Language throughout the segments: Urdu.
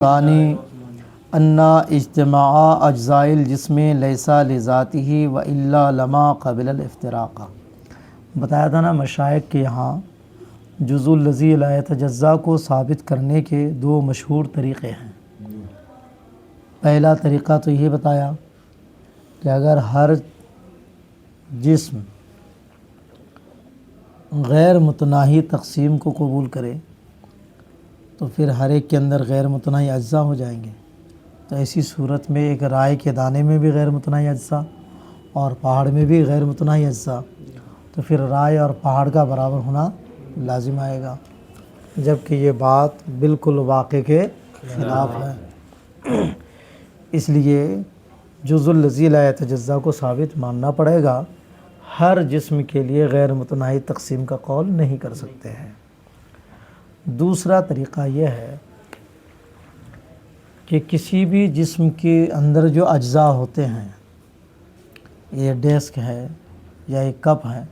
ثانی انا اجتماع اجزاء الجسم لیسا لذاته و الا لما قبل الافتراق۔ بتایا تھا نا مشائخ کے یہاں جزء الذی لا یتجزا کو ثابت کرنے کے دو مشہور طریقے ہیں۔ پہلا طریقہ تو یہ بتایا کہ اگر ہر جسم غیر متناہی تقسیم کو قبول کرے تو پھر ہر ایک کے اندر غیر متناہی اجزاء ہو جائیں گے۔ تو ایسی صورت میں ایک رائے کے دانے میں بھی غیر متناہی اجزاء اور پہاڑ میں بھی غیر متناہی اجزاء، تو پھر رائے اور پہاڑ کا برابر ہونا لازم آئے گا، جبکہ یہ بات بالکل واقع کے خلاف ہے۔ اس لیے جزء الذی لا یتجزا کو ثابت ماننا پڑے گا، ہر جسم کے لیے غیر متناہی تقسیم کا قول نہیں کر سکتے ہیں۔ دوسرا طریقہ یہ ہے کہ کسی بھی جسم کے اندر جو اجزاء ہوتے ہیں، یہ ڈیسک ہے یا ایک کپ ہے،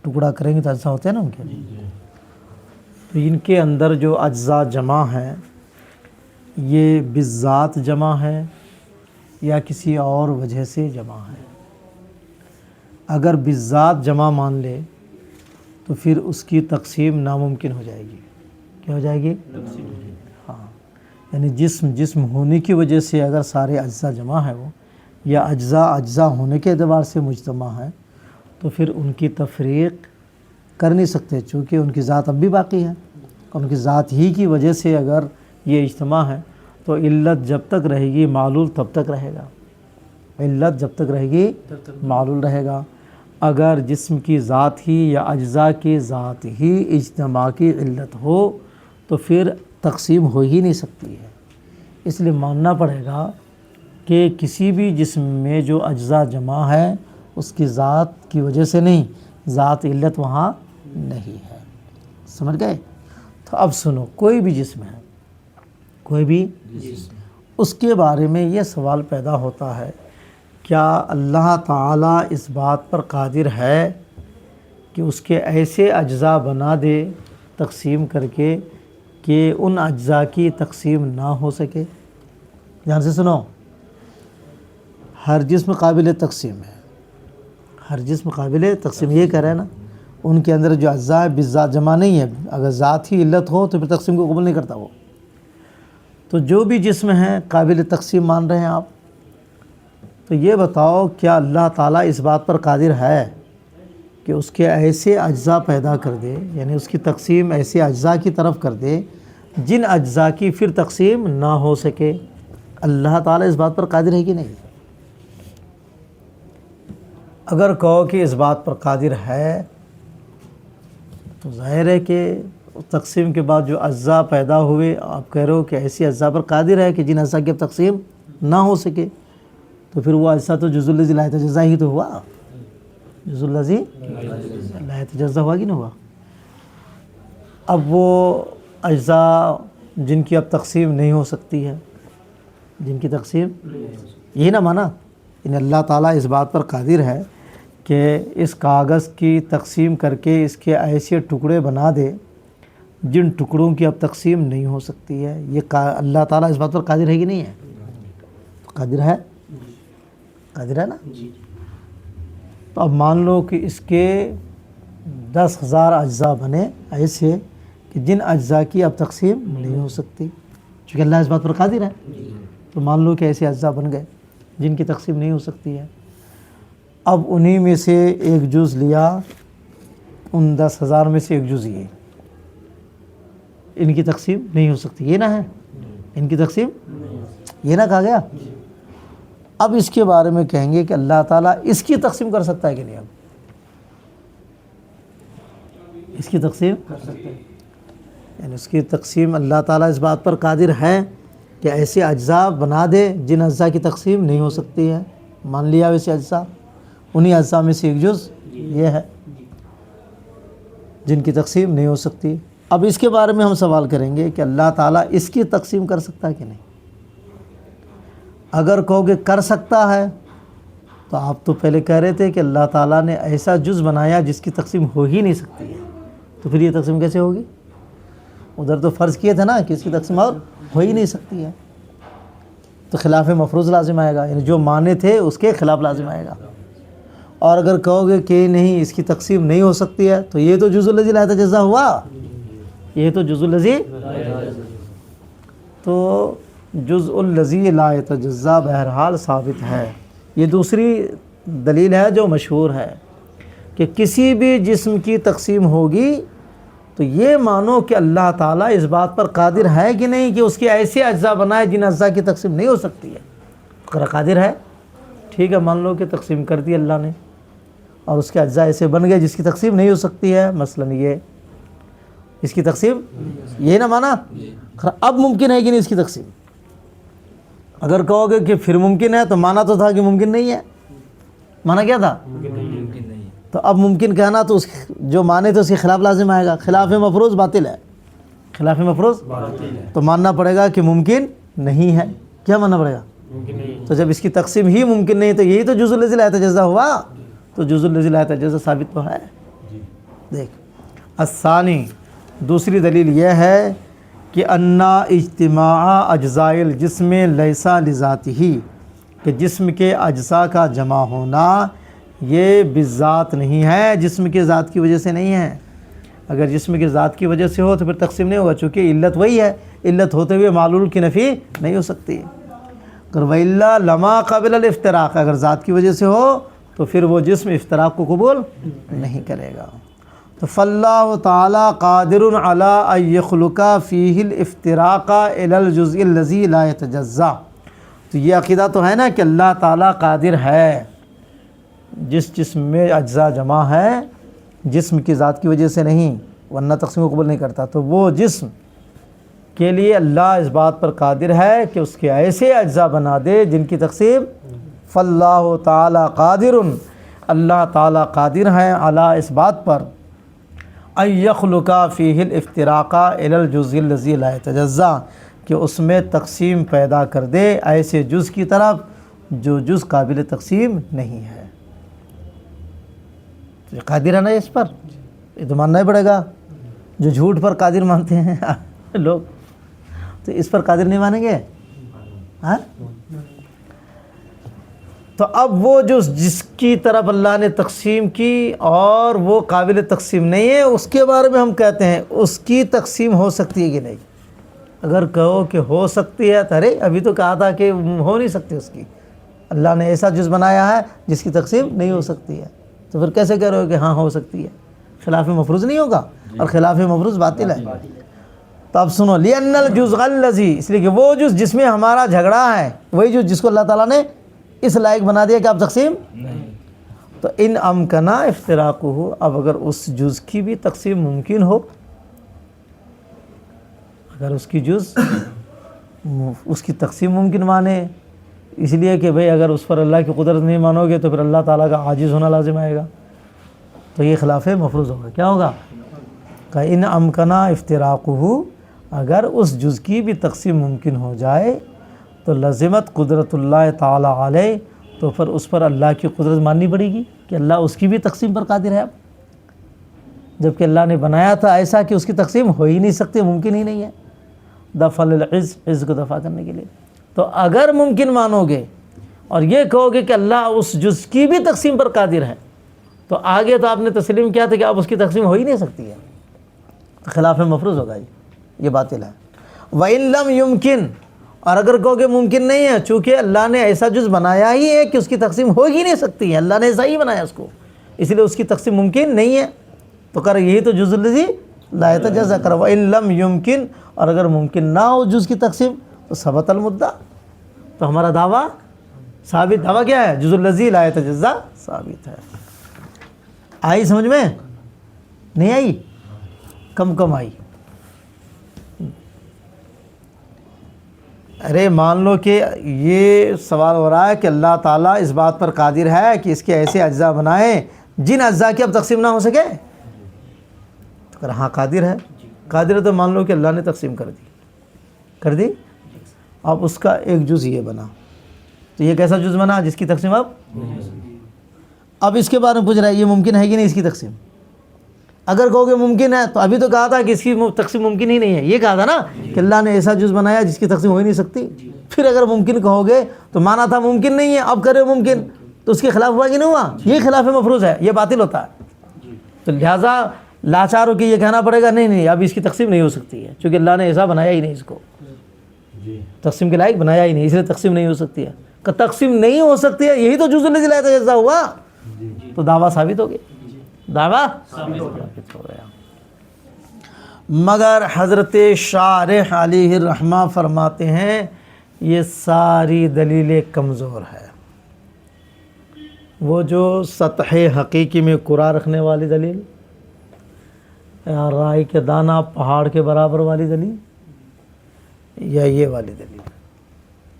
ٹکڑا کریں گے تو اجزاء ہوتے ہیں نا ان کے، تو ان کے اندر جو اجزاء جمع ہیں یہ بالذات جمع ہے یا کسی اور وجہ سے جمع ہے۔ اگر بالذات جمع مان لے تو پھر اس کی تقسیم ناممکن ہو جائے گی۔ کیا ہو جائے گی؟ ہاں، یعنی جسم ہونے کی وجہ سے اگر سارے اجزاء جمع ہیں وہ، یا اجزاء ہونے کے اعتبار سے مجتمع ہیں، تو پھر ان کی تفریق کر نہیں سکتے، چونکہ ان کی ذات اب بھی باقی ہے۔ ان کی ذات ہی کی وجہ سے اگر یہ اجتماع ہے تو علت جب تک رہے گی معلول تب تک رہے گا، علت جب تک رہے گی معلول رہے گا۔ اگر جسم کی ذات ہی یا اجزاء کی ذات ہی اجتماع کی علت ہو تو پھر تقسیم ہو ہی نہیں سکتی ہے۔ اس لیے ماننا پڑے گا کہ کسی بھی جسم میں جو اجزاء جمع ہے اس کی ذات کی وجہ سے نہیں، ذات علت وہاں نہیں ہے۔ سمجھ گئے؟ تو اب سنو، کوئی بھی جسم ہے، کوئی بھی جسم، اس کے بارے میں یہ سوال پیدا ہوتا ہے، کیا اللہ تعالیٰ اس بات پر قادر ہے کہ اس کے ایسے اجزاء بنا دے تقسیم کر کے کہ ان اجزاء کی تقسیم نہ ہو سکے؟ دھیان سے سنو، ہر جسم قابل تقسیم ہے، ہر جسم قابل تقسیم، یہ کہہ رہے ہیں نا، ان کے اندر جو اجزاء ہے بالذات جمع نہیں ہے، اگر ذات ہی علت ہو تو پھر تقسیم کو قبول نہیں کرتا وہ۔ تو جو بھی جسم ہے قابل تقسیم مان رہے ہیں آپ، تو یہ بتاؤ کیا اللہ تعالیٰ اس بات پر قادر ہے کہ اس کے ایسے اجزاء پیدا کر دے، یعنی اس کی تقسیم ایسے اجزاء کی طرف کر دے جن اجزاء کی پھر تقسیم نہ ہو سکے؟ اللہ تعالیٰ اس بات پر قادر ہے کہ نہیں؟ اگر کہو کہ اس بات پر قادر ہے تو ظاہر ہے کہ تقسیم کے بعد جو اجزاء پیدا ہوئے، آپ کہہ رہے ہو کہ ایسی اجزاء پر قادر ہے کہ جن اجزاء کی اب تقسیم نہ ہو سکے، تو پھر وہ اجزاء تو جزء الذی لا یتجزا ہی تو ہوا، جزء الذی لا یتجزا ہوا کہ نہیں ہوا؟ اب وہ اجزاء جن کی اب تقسیم نہیں ہو سکتی ہے، جن کی تقسیم یہی نہ مانا، یعنی اللہ تعالیٰ اس بات پر قادر ہے کہ اس کاغذ کی تقسیم کر کے اس کے ایسے ٹکڑے بنا دے جن ٹکڑوں کی اب تقسیم نہیں ہو سکتی ہے۔ یہ اللہ تعالیٰ اس بات پر قادر ہے کہ نہیں ہے؟ قادر ہے، قادر ہے نا؟ تو اب مان لو کہ اس کے 10,000 اجزاء بنے ایسے کہ جن اجزاء کی اب تقسیم نہیں ہو سکتی، چونکہ اللہ اس بات پر قادر ہے، تو مان لو کہ ایسے اجزاء بن گئے جن کی تقسیم نہیں ہو سکتی ہے۔ اب انہی میں سے ایک جز لیا، ان 10,000 میں سے ایک جز یہ، ان کی تقسیم نہیں ہو سکتی، یہ نہ ہے، ان کی تقسیم یہ نہ کہا گیا۔ اب اس کے بارے میں کہیں گے کہ اللہ تعالیٰ اس کی تقسیم کر سکتا ہے کہ نہیں؟ اب اس کی تقسیم کر سکتا ہے، یعنی اس کی تقسیم اللہ تعالیٰ اس بات پر قادر ہے کہ ایسے اجزاء بنا دے جن اجزاء کی تقسیم نہیں ہو سکتی ہے۔ مان لیا ویسے اجزاء، انہی اجزاء میں سے ایک جز یہ ہے جن کی تقسیم نہیں ہو سکتی۔ اب اس کے بارے میں ہم سوال کریں گے کہ اللہ تعالیٰ اس کی تقسیم کر سکتا ہے کہ نہیں؟ اگر کہو کہ کر سکتا ہے تو آپ تو پہلے کہہ رہے تھے کہ اللہ تعالیٰ نے ایسا جز بنایا جس کی تقسیم ہو ہی نہیں سکتی ہے، تو پھر یہ تقسیم کیسے ہوگی؟ ادھر تو فرض کیے تھے نا کہ اس کی تقسیم اور ہو ہی نہیں سکتی ہے۔ تو خلاف مفروض لازم آئے گا، یعنی جو معنی تھے اس کے خلاف لازم آئے گا۔ اور اگر کہو گے کہ نہیں اس کی تقسیم نہیں ہو سکتی ہے تو یہ تو جزء الذی لا یتجزا ہوا، یہ تو جزء الذی، تو جزء الذی لا یتجزا بہرحال ثابت ہے۔ یہ دوسری دلیل ہے جو مشہور ہے کہ کسی بھی جسم کی تقسیم ہوگی تو یہ مانو کہ اللہ تعالیٰ اس بات پر قادر ہے کہ نہیں کہ اس کے ایسے اجزاء بنائے جن اجزاء کی تقسیم نہیں ہو سکتی ہے۔ اگر قادر ہے ٹھیک ہے، مان لو کہ تقسیم کر دی اللہ نے اور اس کے اجزاء ایسے بن گئے جس کی تقسیم نہیں ہو سکتی ہے، مثلا یہ اس کی تقسیم، یہ نہ مانا اب ممکن ہے کہ نہیں اس کی تقسیم۔ اگر کہو گے کہ پھر ممکن ہے تو مانا تو تھا کہ ممکن نہیں ہے، مانا کیا تھا؟ تو اب ممکن کہنا تو اس جو مانے تو اس کے خلاف لازم آئے گا، خلاف مفروض باطل ہے، خلاف مفروض تو ماننا پڑے گا کہ ممکن نہیں ہے۔ کیا ماننا پڑے گا؟ تو جب اس کی تقسیم ہی ممکن نہیں تو یہی تو جزء الذی لا یتجزا ہوا، تو جزء الذی لا یتجزا ثابت تو ہے۔ دیکھ الثانی، دوسری دلیل یہ ہے کہ انا اجتماع اجزاء الجسم لیس لذاتہ، کہ جسم کے اجزاء کا جمع ہونا یہ بذات نہیں ہے، جسم کے ذات کی وجہ سے نہیں ہے۔ اگر جسم کے ذات کی وجہ سے ہو تو پھر تقسیم نہیں ہوگا، چونکہ علت وہی ہے، علت ہوتے ہوئے معلول کی نفی نہیں ہو سکتی۔ اگر وَإِلَّا لَمَا قَبِلَ الْإِفْتِرَاقِ، اگر ذات کی وجہ سے ہو تو پھر وہ جسم افتراق کو قبول نہیں کرے گا۔ تو فاللہ تعالیٰ قادر علی ان یخلق فیہ الافتراق الی الجزء الذی لا یتجزا، تو یہ عقیدہ تو ہے نا کہ اللہ تعالیٰ قادر ہے جس جسم میں اجزاء جمع ہے جسم کی ذات کی وجہ سے نہیں، ورنہ تقسیم کو قبول نہیں کرتا، تو وہ جسم کے لیے اللہ اس بات پر قادر ہے کہ اس کے ایسے اجزاء بنا دے جن کی تقسیم، فاللہ تعالیٰ قادر، اللہ تعالیٰ قادر ہے علی اس بات پر، ان یخلق فیہ الافتراق الی الجزء الذی لا یتجزا، کہ اس میں تقسیم پیدا کر دے ایسے جز کی طرف جو جز قابل تقسیم نہیں ہے۔ یہ قادر ہے نا اس پر، یہ تو ماننا ہی پڑے گا۔ جو جھوٹ پر قادر مانتے ہیں لوگ تو اس پر قادر نہیں مانیں گے؟ ہاں، تو اب وہ جو جس کی طرف اللہ نے تقسیم کی اور وہ قابل تقسیم نہیں ہے، اس کے بارے میں ہم کہتے ہیں اس کی تقسیم ہو سکتی ہے کہ نہیں۔ اگر کہو کہ ہو سکتی ہے تو ارے ابھی تو کہا تھا کہ ہو نہیں سکتی، اس کی اللہ نے ایسا جز بنایا ہے جس کی تقسیم نہیں ہو سکتی ہے، تو پھر کیسے کہہ رہے ہو کہ ہاں ہو سکتی ہے؟ خلاف مفروض نہیں ہوگا، اور خلاف مفروض باطل ہے۔ تو اب سنو، لِأَنَّ الْجُزْءَ الَّذِي، اس لیے کہ وہ جز جس میں ہمارا جھگڑا ہے وہی جز جس کو اللہ تعالیٰ نے اس لائق بنا دیا کہ آپ تقسیم نہیں، تو ان امکنا افتراقہ، اب اگر اس جز کی بھی تقسیم ممکن ہو، اگر اس کی جز اس کی تقسیم ممکن مانے، اس لیے کہ بھئی اگر اس پر اللہ کی قدرت نہیں مانو گے تو پھر اللہ تعالیٰ کا عاجز ہونا لازم آئے گا، تو یہ خلاف مفروض ہوگا۔ کیا ہوگا؟ کہ ان امکنا افتراقہ، اگر اس جز کی بھی تقسیم ممکن ہو جائے تو لزمت قدرت اللہ تعالیٰ علیہ، تو پھر اس پر اللہ کی قدرت ماننی پڑے گی کہ اللہ اس کی بھی تقسیم پر قادر ہے، اب جبکہ اللہ نے بنایا تھا ایسا کہ اس کی تقسیم ہو ہی نہیں سکتی، ممکن ہی نہیں ہے، دفع للعز، عز کو دفع کرنے کے لیے۔ تو اگر ممکن مانو گے اور یہ کہو گے کہ اللہ اس جز کی بھی تقسیم پر قادر ہے، تو آگے تو آپ نے تسلیم کیا تھا کہ اب اس کی تقسیم ہو ہی نہیں سکتی ہے، تو خلاف مفروض ہوگا، یہ باطل ہے۔ وَإِن لَمْ يُمْكِن، اور اگر کہو کہ ممکن نہیں ہے، چونکہ اللہ نے ایسا جز بنایا ہی ہے کہ اس کی تقسیم ہو ہی نہیں سکتی ہے، اللہ نے ایسا ہی بنایا اس کو، اس لیے اس کی تقسیم ممکن نہیں ہے، تو کر یہی تو جزء الذی لا یتجزا کر۔ وَإِن لَمْ يُمْكِن، اور اگر ممکن نہ ہو جز کی تقسیم تو ثبت المدعا، تو ہمارا دعویٰ ثابت، دعویٰ کیا ہے؟ جزء الذی لا یتجزا ثابت ہے۔ آئی سمجھ میں؟ نہیں آئی؟ کم آئی؟ ارے مان لو کہ یہ سوال ہو رہا ہے کہ اللہ تعالیٰ اس بات پر قادر ہے کہ اس کے ایسے اجزاء بنائیں جن اجزاء کی اب تقسیم نہ ہو سکے، تو کہ ہاں قادر ہے، قادر ہے تو مان لو کہ اللہ نے تقسیم کر دی، اب اس کا ایک جز یہ بنا، تو یہ کیسا جز بنا جس کی تقسیم اب اس کے بارے میں پوچھ رہا ہے یہ ممکن ہے کہ نہیں اس کی تقسیم؟ اگر کہو گے ممکن ہے تو ابھی تو کہا تھا کہ اس کی تقسیم ممکن ہی نہیں ہے، یہ کہا تھا نا کہ اللہ نے ایسا جز بنایا جس کی تقسیم ہو ہی نہیں سکتی. پھر اگر ممکن کہو گے تو مانا تھا ممکن نہیں ہے، اب کرے ممکن، تو اس کے خلاف ہوا کہ نہیں ہوا؟ یہ خلاف مفروض ہے، یہ باطل ہوتا ہے. تو لہٰذا لاچار ہو کے یہ کہنا پڑے گا نہیں اب اس کی تقسیم نہیں ہو سکتی ہے، چونکہ اللہ نے ایسا بنایا ہی نہیں، اس کو تقسیم کے لائق بنایا ہی نہیں، اس لیے تقسیم نہیں ہو سکتی ہے. کہ تقسیم نہیں ہو سکتی ہے، یہی تو جز الذی لا یتجزا ہوا، تو دعویٰ ثابت ہو گیا، دعویٰ ثابت ہو گیا. مگر حضرت شارح علیہ الرحمہ فرماتے ہیں یہ ساری دلیلیں کمزور ہے. وہ جو سطح حقیقی میں قرا رکھنے والی دلیل، یا رائے کے دانہ پہاڑ کے برابر والی دلیل، یا یہ والی دلیل،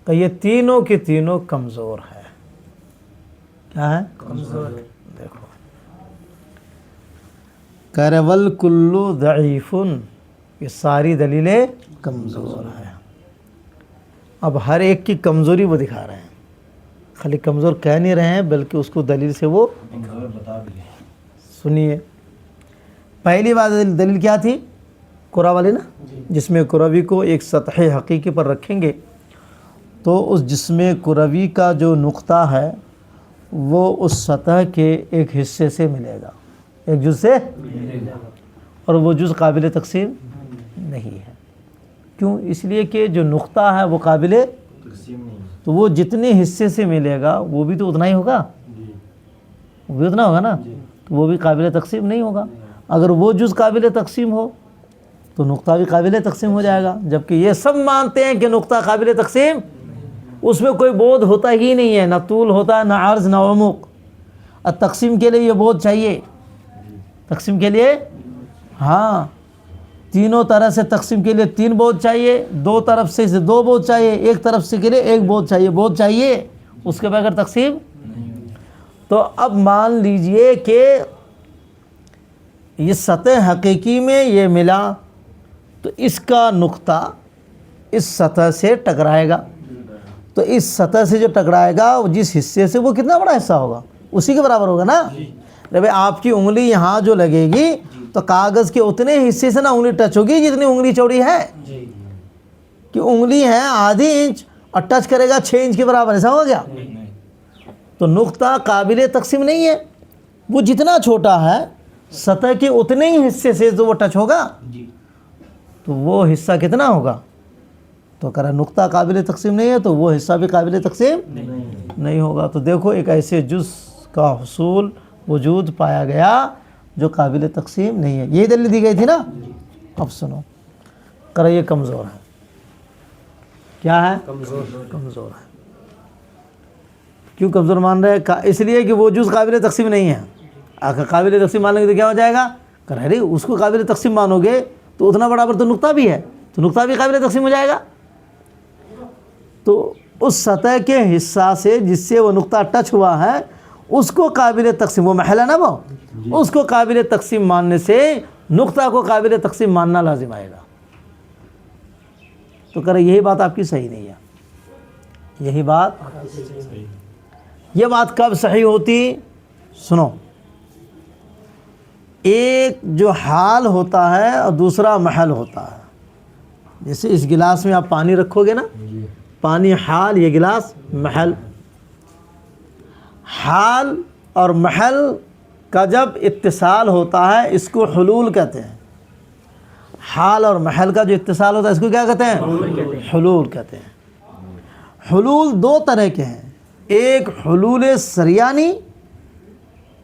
کہ یہ تینوں کی تینوں کمزور ہے. کیا ہے؟ کمزور. دیکھو کرول کلو ضعیف، یہ ساری دلیلیں کمزور ہیں. اب ہر ایک کی کمزوری وہ دکھا رہے ہیں، خالی کمزور کہہ نہیں رہے ہیں بلکہ اس کو دلیل سے وہ بتا بھی. سنیے، پہلی بات دلیل کیا تھی؟ قرا والی نا، جس میں قروی کو ایک سطح حقیقی پر رکھیں گے تو اس جسم قروی کا جو نقطہ ہے وہ اس سطح کے ایک حصے سے ملے گا، ایک جز سے، اور وہ جز قابل تقسیم نہیں ہے. کیوں؟ اس لیے کہ جو نقطہ ہے وہ قابل تقسیم نہیں ہے، تو وہ جتنے حصے سے ملے گا وہ بھی تو اتنا ہی ہوگا، وہ بھی اتنا ہوگا نا، تو وہ بھی قابل تقسیم نہیں ہوگا. اگر وہ جز قابل تقسیم ہو تو نقطہ بھی قابل تقسیم ہو جائے گا، جبکہ یہ سب مانتے ہیں کہ نقطہ قابل تقسیم، اس میں کوئی بود ہوتا ہی نہیں ہے، نہ طول ہوتا ہے، نہ عرض، نہ عمق. اور تقسیم کے لیے یہ بود چاہیے، تقسیم کے لیے ہاں تینوں طرح سے تقسیم کے لیے 3 بود چاہیے، 2 طرف سے 2 بود چاہیے، ایک طرف سے کے لیے 1 بود چاہیے، بود چاہیے، اس کے بغیر تقسیم. تو اب مان لیجئے کہ یہ سطح حقیقی میں یہ ملا تو اس کا نقطہ اس سطح سے ٹکرائے گا، تو اس سطح سے جو ٹکرائے گا جس حصے سے، وہ کتنا بڑا حصہ ہوگا؟ اسی کے برابر ہوگا نا. جب آپ کی انگلی یہاں جو لگے گی تو کاغذ کے اتنے حصے سے نا انگلی ٹچ ہوگی جتنی انگلی چوڑی ہے، کہ انگلی ہے آدھی انچ اور ٹچ کرے گا 6 انچ کے برابر، ایسا ہو گیا. تو نقطہ قابل تقسیم نہیں ہے، وہ جتنا چھوٹا ہے سطح کے اتنے ہی حصے سے جو وہ ٹچ ہوگا تو وہ حصہ کتنا ہوگا؟ تو کرا نقطہ قابل تقسیم نہیں ہے تو وہ حصہ بھی قابل تقسیم نہیں ہوگا. تو دیکھو ایک ایسے جز کا حصول وجود پایا گیا جو قابل تقسیم نہیں ہے. یہی دلیل دی گئی تھی نا. اب سنو، کرا یہ کمزور ہے. کیا ہے؟ کمزور ہے. کیوں کمزور مان رہے ہیں؟ اس لیے کہ وہ جز قابل تقسیم نہیں ہے. اگر قابل تقسیم مان لیں گے تو کیا ہو جائے گا؟ کہہ رہے اس کو قابل تقسیم مانو گے تو اتنا برابر تو نقطہ بھی ہے، تو نقطہ بھی قابل تقسیم ہو جائے گا. تو اس سطح کے حصہ سے جس سے وہ نقطہ ٹچ ہوا ہے اس کو قابل تقسیم، وہ محل ہے نا، وہ اس کو قابل تقسیم ماننے سے نقطہ کو قابل تقسیم ماننا لازم آئے گا. تو کرے یہی بات آپ کی صحیح نہیں ہے. یہی بات، یہ بات کب صحیح ہوتی؟ سنو، ایک جو حال ہوتا ہے اور دوسرا محل ہوتا ہے. جیسے اس گلاس میں آپ پانی رکھو گے نا، پانی حال، یہ گلاس محل. حال اور محل کا جب اتصال ہوتا ہے اس کو حلول کہتے ہیں. حال اور محل کا جو اتصال ہوتا ہے اس کو کیا کہتے ہیں؟ حلول کہتے ہیں. حلول 2 طرح کے ہیں، ایک حلول سریانی،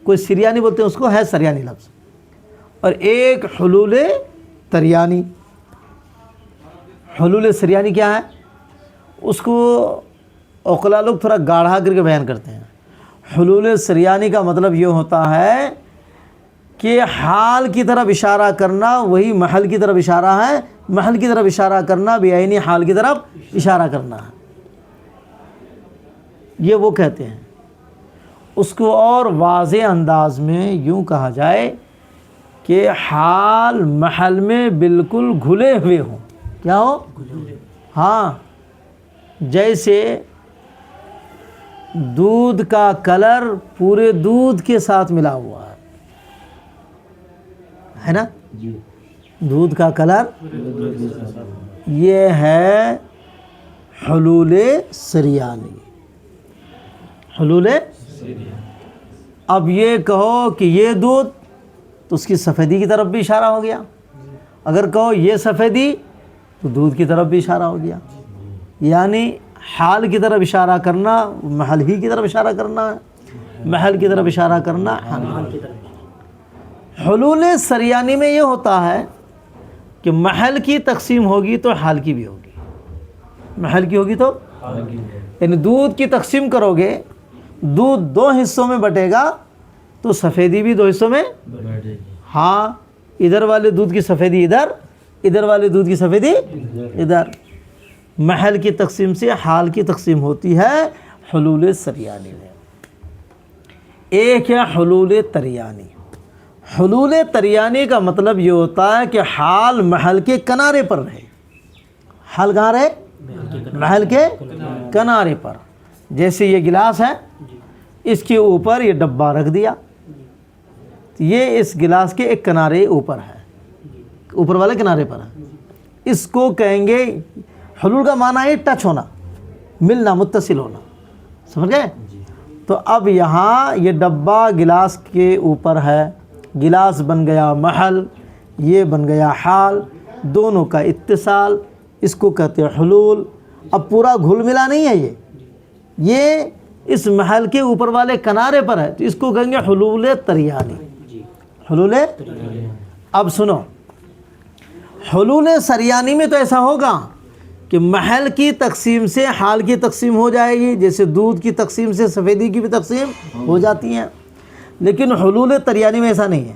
کوئی سریانی بولتے ہیں اس کو، ہے سریانی لفظ، اور ایک حلول تریانی. حلول سریانی کیا ہے؟ اس کو عقلاء لوگ تھوڑا گاڑھا کر کے بیان کرتے ہیں. حلول سریانی کا مطلب یہ ہوتا ہے کہ حال کی طرف اشارہ کرنا وہی محل کی طرف اشارہ ہے، محل کی طرف اشارہ کرنا بعینی حال کی طرف اشارہ کرنا ہے. یہ وہ کہتے ہیں. اس کو اور واضح انداز میں یوں کہا جائے کہ حال محل میں بالکل گھلے ہوئے ہوں. کیا ہو؟ ہاں، جیسے دودھ کا کلر پورے دودھ کے ساتھ ملا ہوا ہے نا, دودھ کا کلر, یہ ہے حلول سریانی. حلول, اب یہ کہو کہ یہ دودھ, تو اس کی سفیدی کی طرف بھی اشارہ ہو گیا. اگر کہو یہ سفیدی تو دودھ کی طرف بھی اشارہ ہو گیا. یعنی حال کی طرف اشارہ کرنا محل ہی کی طرف اشارہ کرنا, محل کی طرف اشارہ کرنا حال کی طرف. حلول سریانی میں یہ ہوتا ہے کہ محل کی تقسیم ہوگی تو حال کی بھی ہوگی. محل کی ہوگی تو یعنی دودھ کی تقسیم کرو گے, دودھ 2 حصوں میں بٹے گا تو سفیدی بھی 2 حصوں میں. ہاں, ادھر والے دودھ کی سفیدی ادھر, ادھر والے دودھ کی سفیدی ادھر. محل کی تقسیم سے حال کی تقسیم ہوتی ہے حلول سریانی میں. ایک ہے حلول تریانی. حلول تریانی کا مطلب یہ ہوتا ہے کہ حال محل کے کنارے پر رہے. حال کہاں رہے؟ محل کے کنارے پر. جیسے یہ گلاس ہے, اس کے اوپر یہ ڈبہ رکھ دیا, یہ اس گلاس کے ایک کنارے اوپر ہے, اوپر والے کنارے پر ہے. اس کو کہیں گے, حلول کا معنی ہے ٹچ ہونا, ملنا, متصل ہونا. سمجھ گئے؟ تو اب یہاں یہ ڈبہ گلاس کے اوپر ہے, گلاس بن گیا محل, یہ بن گیا حال, دونوں کا اتصال, اس کو کہتے ہیں حلول. اب پورا گھل ملا نہیں ہے, یہ اس محل کے اوپر والے کنارے پر ہے, تو اس کو کہیں گے حلول تریانی. حلول. اب سنو, حلول سریانی میں تو ایسا ہوگا کہ محل کی تقسیم سے حال کی تقسیم ہو جائے گی, جیسے دودھ کی تقسیم سے سفیدی کی بھی تقسیم ہو جاتی ہیں. لیکن حلول تریانی میں ایسا نہیں ہے.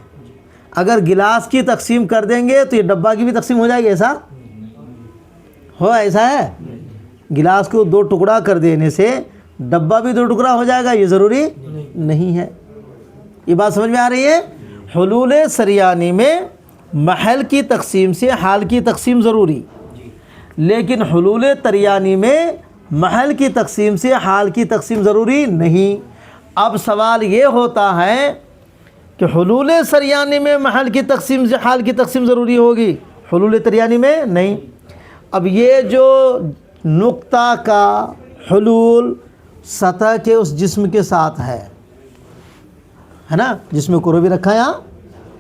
اگر گلاس کی تقسیم کر دیں گے تو یہ ڈبہ کی بھی تقسیم ہو جائے گی, ایسا ہو, ایسا ہے. گلاس کو 2 ٹکڑا کر دینے سے ڈبہ بھی 2 ٹکڑا ہو جائے گا, یہ ضروری نہیں ہے. یہ بات سمجھ میں آ رہی ہے؟ حلول سریانی میں محل کی تقسیم سے حال کی تقسیم ضروری, لیکن حلول تریانی میں محل کی تقسیم سے حال کی تقسیم ضروری نہیں. اب سوال یہ ہوتا ہے کہ حلول سریانی میں محل کی تقسیم سے حال کی تقسیم ضروری ہوگی, حلول تریانی میں نہیں. اب یہ جو نقطہ کا حلول سطح کے اس جسم کے ساتھ ہے نا, جسم کو بھی رکھا ہے یہاں,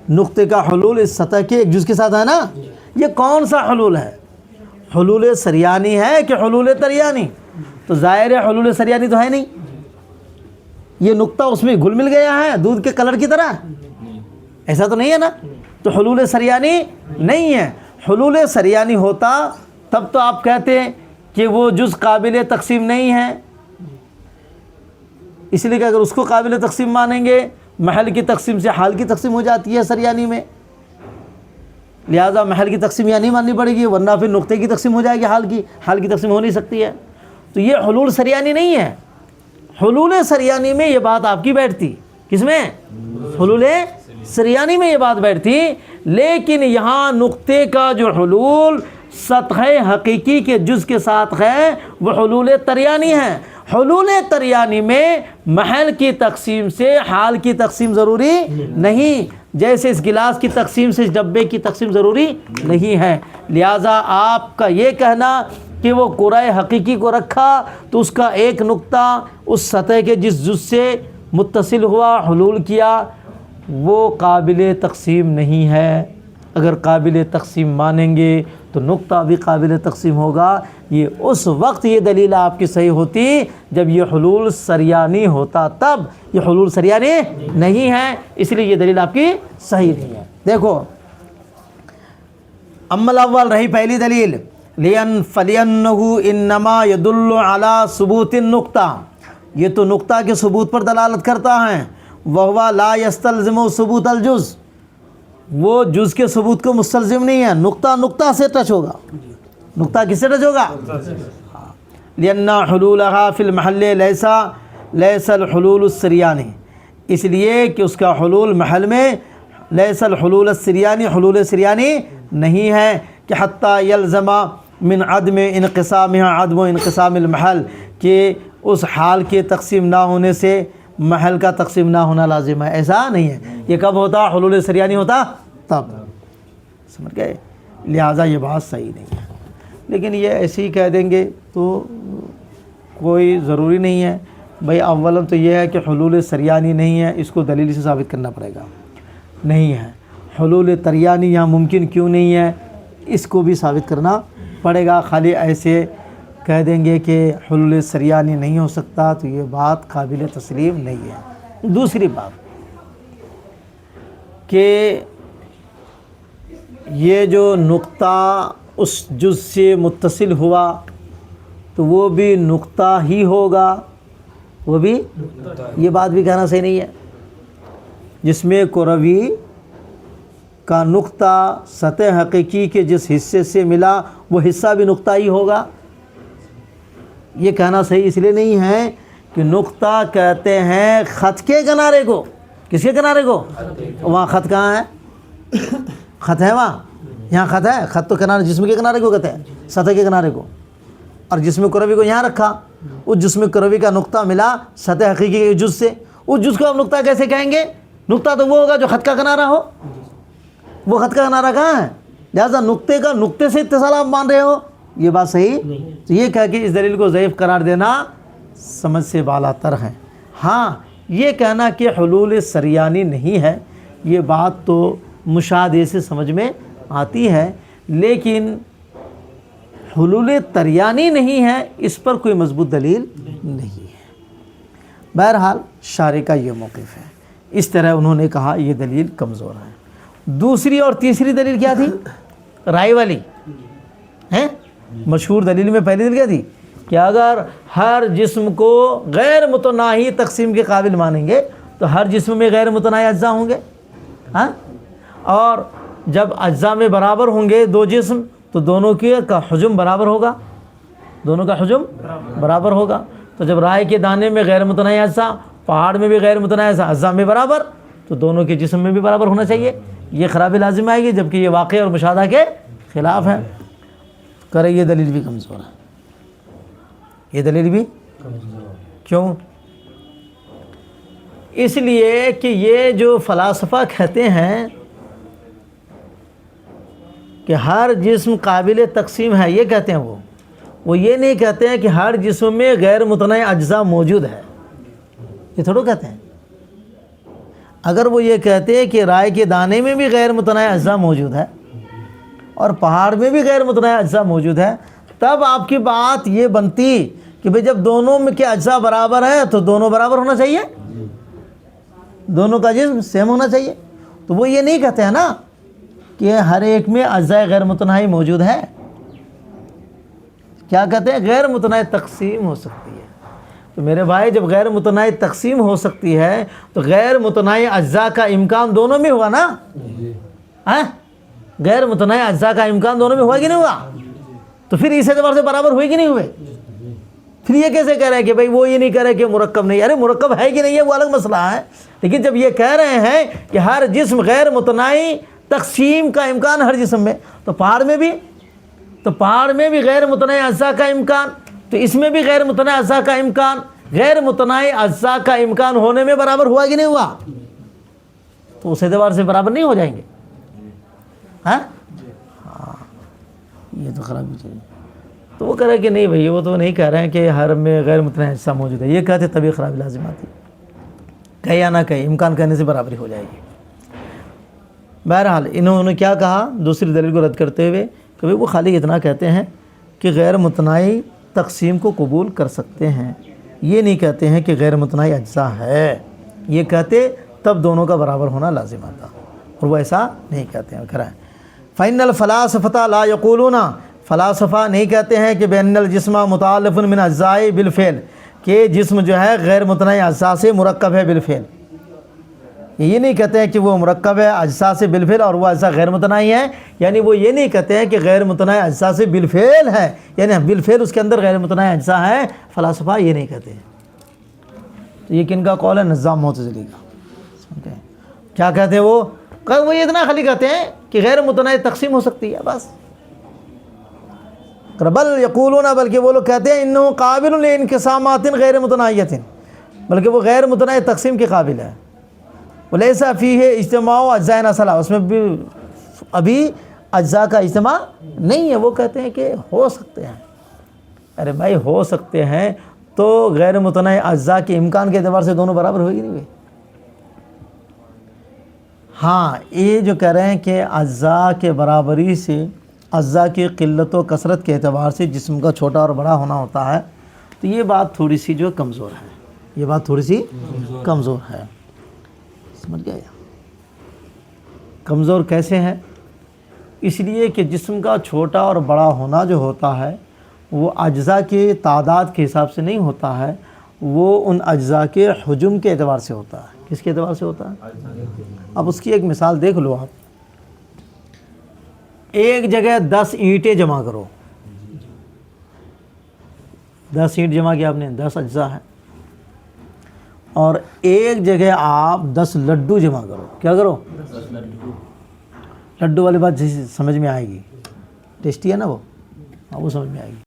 نقطے کا حلول اس سطح کے ایک جز کے ساتھ ہے نا, یہ کون سا حلول ہے؟ حلول سریانی ہے کہ حلول تریانی؟ تو ظاہر ہے حلول سریانی تو ہے نہیں, یہ نقطہ اس میں گھل مل گیا ہے دودھ کے کلر کی طرح, ایسا تو نہیں ہے نا. تو حلول سریانی نہیں ہے. حلول سریانی ہوتا تب تو آپ کہتے ہیں کہ وہ جز قابل تقسیم نہیں ہے, اس لیے کہ اگر اس کو قابل تقسیم مانیں گے, محل کی تقسیم سے حال کی تقسیم ہو جاتی ہے سریانی میں, لہٰذا محل کی تقسیم یہاں نہیں ماننی پڑے گی, ورنہ پھر نقطے کی تقسیم ہو جائے گی, حال کی تقسیم ہو نہیں سکتی ہے. تو یہ حلول سریانی نہیں ہے. حلول سریانی میں یہ بات آپ کی بیٹھتی, کس میں؟ حلول سریانی میں یہ بات بیٹھتی. لیکن یہاں نقطے کا جو حلول سطح حقیقی کے جز کے ساتھ ہے وہ حلول تریانی ہے. حلول تریانی میں محل کی تقسیم سے حال کی تقسیم ضروری نہیں, جیسے اس گلاس کی تقسیم سے اس ڈبے کی تقسیم ضروری نہیں ہے. لہٰذا آپ کا یہ کہنا کہ وہ قرۂ حقیقی کو رکھا تو اس کا ایک نقطہ اس سطح کے جس جز سے متصل ہوا, حلول کیا, وہ قابل تقسیم نہیں ہے. اگر قابل تقسیم مانیں گے تو نقطہ بھی قابل تقسیم ہوگا. یہ اس وقت یہ دلیل آپ کی صحیح ہوتی جب یہ حلول سریانی ہوتا, تب یہ حلول سریانی نہیں ہے, اس لیے یہ دلیل آپ کی صحیح نہیں ہے. دیکھو, اما الاول رہی پہلی دلیل, فَلِأَنَّهُ إِنَّمَا يَدُلُّ عَلَى ثُبُوتِ النُّقْطَةِ, یہ تو نقطہ کے ثبوت پر دلالت کرتا ہے. وَهُوَ لَا يَسْتَلْزِمُ ثُبُوتَ الْجُزْءِ, وہ جز کے ثبوت کو مستلزم نہیں ہے. نقطہ سے ٹچ ہوگا. نقطہ کس سے ٹچ ہوگا؟ لِأَنَّ حُلُولَهَا فِي الْمَحَلِّ لَيْسَ الْحُلُولُ السَّرِيَانِ, اس لیے کہ اس کا حلول محل میں لَيْسَ الْحُلُولُ السَّرِيَانِ, حلول سریانی نہیں ہے, کہ حتیٰ یلزم من عدم انقسامها عدم انقسام المحل, کہ اس حال کے تقسیم نہ ہونے سے محل کا تقسیم نہ ہونا لازم ہے. ایسا نہیں ہے. یہ کب ہوتا؟ حلول سریانی ہوتا تب، سمجھ گئے؟ لہٰذا یہ بات صحیح نہیں ہے، لیکن یہ ایسے ہی کہہ دیں گے تو کوئی ضروری نہیں ہے بھائی۔ اول تو یہ ہے کہ حلول سریانی نہیں ہے، اس کو دلیل سے ثابت کرنا پڑے گا، نہیں ہے۔ حلول تریانی یہاں ممکن کیوں نہیں ہے، اس کو بھی ثابت کرنا پڑے گا۔ خالی ایسے کہہ دیں گے کہ حلول سریانی نہیں ہو سکتا تو یہ بات قابل تسلیم نہیں ہے۔ دوسری بات کہ یہ جو نقطہ اس جز سے متصل ہوا تو وہ بھی نقطہ ہی ہوگا، وہ بھی یہ بات بھی کہنا صحیح نہیں ہے۔ جس میں کروی کا نقطہ سطح حقیقی کے جس حصے سے ملا وہ حصہ بھی نقطہ ہی ہوگا، یہ کہنا صحیح اس لیے نہیں ہے کہ نقطہ کہتے ہیں خط کے کنارے کو۔ کس کے کنارے کو؟ وہاں خط کہاں ہے؟ خط ہے وہاں، یہاں خط ہے؟ خط تو کنارے، جسم کے کنارے کو کہتے ہیں، سطح کے کنارے کو۔ اور جسم کروی کو یہاں رکھا، اس جسم کروی کا نقطہ ملا سطح حقیقی کے جز سے، اس جز کو آپ نقطہ کیسے کہیں گے؟ نقطہ تو وہ ہوگا جو خط کا کنارہ ہو، وہ خط کا کنارہ کہاں ہے؟ لہٰذا نقطے کا نقطے سے اتصال آپ مان رہے ہو، یہ بات صحیح تو یہ کہہ کے اس دلیل کو ضعیف قرار دینا سمجھ سے بالا تر ہے۔ ہاں یہ کہنا کہ حلول سریانی نہیں ہے، یہ بات تو مشاہدے سے سمجھ میں آتی ہے، لیکن حلول تریانی نہیں ہے اس پر کوئی مضبوط دلیل نہیں ہے۔ بہرحال شارح کا یہ موقف ہے، اس طرح انہوں نے کہا یہ دلیل کمزور ہے۔ دوسری اور تیسری دلیل کیا تھی؟ رائے والی ہیں؟ مشہور دلیل میں پہلی دلیل کیا تھی کہ اگر ہر جسم کو غیر متناہی تقسیم کے قابل مانیں گے تو ہر جسم میں غیر متناہی اجزاء ہوں گے، ہاں، اور جب اجزاء میں برابر ہوں گے دو جسم تو دونوں کا حجم برابر ہوگا، دونوں کا حجم برابر ہوگا۔ تو جب رائے کے دانے میں غیر متناہی اجزاء، پہاڑ میں بھی غیر متناہی اجزاء میں برابر، تو دونوں کے جسم میں بھی برابر ہونا چاہیے، یہ خرابی لازم آئے گی، جبکہ یہ واقع اور مشاہدہ کے خلاف ہے۔ کرے یہ دلیل بھی کمزور ہے، یہ دلیل بھی کیوں؟ اس لیے کہ یہ جو فلاسفہ کہتے ہیں کہ ہر جسم قابل تقسیم ہے، یہ کہتے ہیں وہ یہ نہیں کہتے ہیں کہ ہر جسم میں غیر متناہی اجزاء موجود ہے، یہ تھوڑا کہتے ہیں۔ اگر وہ یہ کہتے ہیں کہ رائے کے دانے میں بھی غیر متناہی اجزاء موجود ہے اور پہاڑ میں بھی غیر متناہی اجزاء موجود ہے، تب آپ کی بات یہ بنتی کہ بھئی جب دونوں میں کے اجزاء برابر ہیں تو دونوں برابر ہونا چاہیے، دونوں کا جسم سیم ہونا چاہیے۔ تو وہ یہ نہیں کہتے ہیں نا کہ ہر ایک میں اجزاء غیر متناہی موجود ہے، کیا کہتے ہیں؟ غیر متناہی تقسیم ہو سکتی ہے۔ تو میرے بھائی جب غیر متناہی تقسیم ہو سکتی ہے تو غیر متناہی اجزاء کا امکان دونوں میں ہوا نا، غیر متناہی اجزاء کا امکان دونوں میں ہوا کہ نہیں ہوا؟ تو پھر اس اعتبار سے برابر ہوئے کہ نہیں ہوئے؟ پھر یہ کیسے کہہ رہے ہیں کہ بھائی وہ یہ نہیں کہہ رہے کہ مرکب نہیں؟ ارے مرکب ہے کہ نہیں ہے وہ الگ مسئلہ ہے، لیکن جب یہ کہہ رہے ہیں کہ ہر جسم غیر متناہی تقسیم کا امکان ہر جسم میں، تو پہاڑ میں بھی غیر متناہی اجزاء کا امکان، تو اس میں بھی غیر متناہی اجزاء کا امکان، غیر متناہی اجزاء کا امکان ہونے میں برابر ہوا کہ نہیں ہوا؟ تو اس اعتبار سے برابر نہیں ہو جائیں گے، ہاں یہ تو خرابی چاہیے۔ تو وہ کہہ رہے کہ نہیں بھائی وہ تو نہیں کہہ رہے ہیں کہ ہر میں غیر متناہی اجزاء موجود ہے، یہ کہتے تبھی خرابی لازم آتی، کہے یا نہ کہے امکان کہنے سے برابری ہو جائے گی۔ بہرحال انہوں نے کیا کہا دوسری دلیل کو رد کرتے ہوئے کہ وہ خالی اتنا کہتے ہیں کہ غیر متناہی تقسیم کو قبول کر سکتے ہیں، یہ نہیں کہتے ہیں کہ غیر متناہی اجزاء ہے، یہ کہتے تب دونوں کا برابر ہونا لازم آتا، اور وہ ایسا نہیں کہتے ہیں۔ فَإِنَّ الْفَلَاسِفَةَ لَا يَقُولُونَ، فلاسفہ نہیں کہتے ہیں کہ بِأَنَّ الْجِسْمَ مُتَأَلِّفٌ مِنْ أَجْزَائِهِ بِالْفِعْلِ، کہ جسم جو ہے غیر متناہی اجزاء سے مرکب ہے بالفعل، یہ نہیں کہتے ہیں کہ وہ مرکب ہے اجزاء سے بالفعل اور وہ اجزاء غیر متناہی ہیں، یعنی وہ یہ نہیں کہتے ہیں کہ غیر متناہی اجزاء سے بالفعل ہے، یعنی بالفعل اس کے اندر غیر متناہی اجزاء ہیں، فلاسفہ یہ نہیں کہتے ہیں۔ تو یہ کن کا قول ہے؟ نظام معتزلی کا۔ کیا کہتے ہیں وہ یہ اتنا خالی کہتے ہیں کہ غیر متناہی تقسیم ہو سکتی ہے بس، بل یقولون، بلکہ وہ لوگ کہتے ہیں انہو قابل لانقسامات غیر متناہیۃ، بلکہ وہ غیر متناہی تقسیم کے قابل ہے، ولیسا فیہ اجتماع اجزاء اصلا، اس میں بھی ابھی اجزاء کا اجتماع نہیں ہے. وہ کہتے ہیں کہ ہو سکتے ہیں. ارے بھائی ہو سکتے ہیں تو غیر متناہی اجزاء کے امکان کے اعتبار سے دونوں برابر ہوئے گی نہیں ہوئے. ہاں یہ جو کہہ رہے ہیں کہ اجزاء کے برابری سے اجزاء کی قلت و کثرت کے اعتبار سے جسم کا چھوٹا اور بڑا ہونا ہوتا ہے، تو یہ بات تھوڑی سی جو کمزور ہے. یہ بات تھوڑی سی کمزور ہے. سمجھ گئے؟ کمزور کیسے ہے؟ اس لیے کہ جسم کا چھوٹا اور بڑا ہونا جو ہوتا ہے وہ اجزاء کی تعداد کے حساب سے نہیں ہوتا ہے، وہ ان اجزاء کے حجم کے اعتبار سے ہوتا ہے. کس کے اعتبار سے ہوتا ہے؟ اب اس کی ایک مثال دیکھ لو. آپ ایک جگہ 10 اینٹیں جمع کرو، 10 اینٹ جمع کیا آپ نے، 10 اجزاء ہیں. اور ایک جگہ آپ 10 لڈو جمع کرو. کیا کرو؟ لڈو والی بات سمجھ میں آئے گی، ٹیسٹی ہے نا وہ سمجھ میں آئے گی.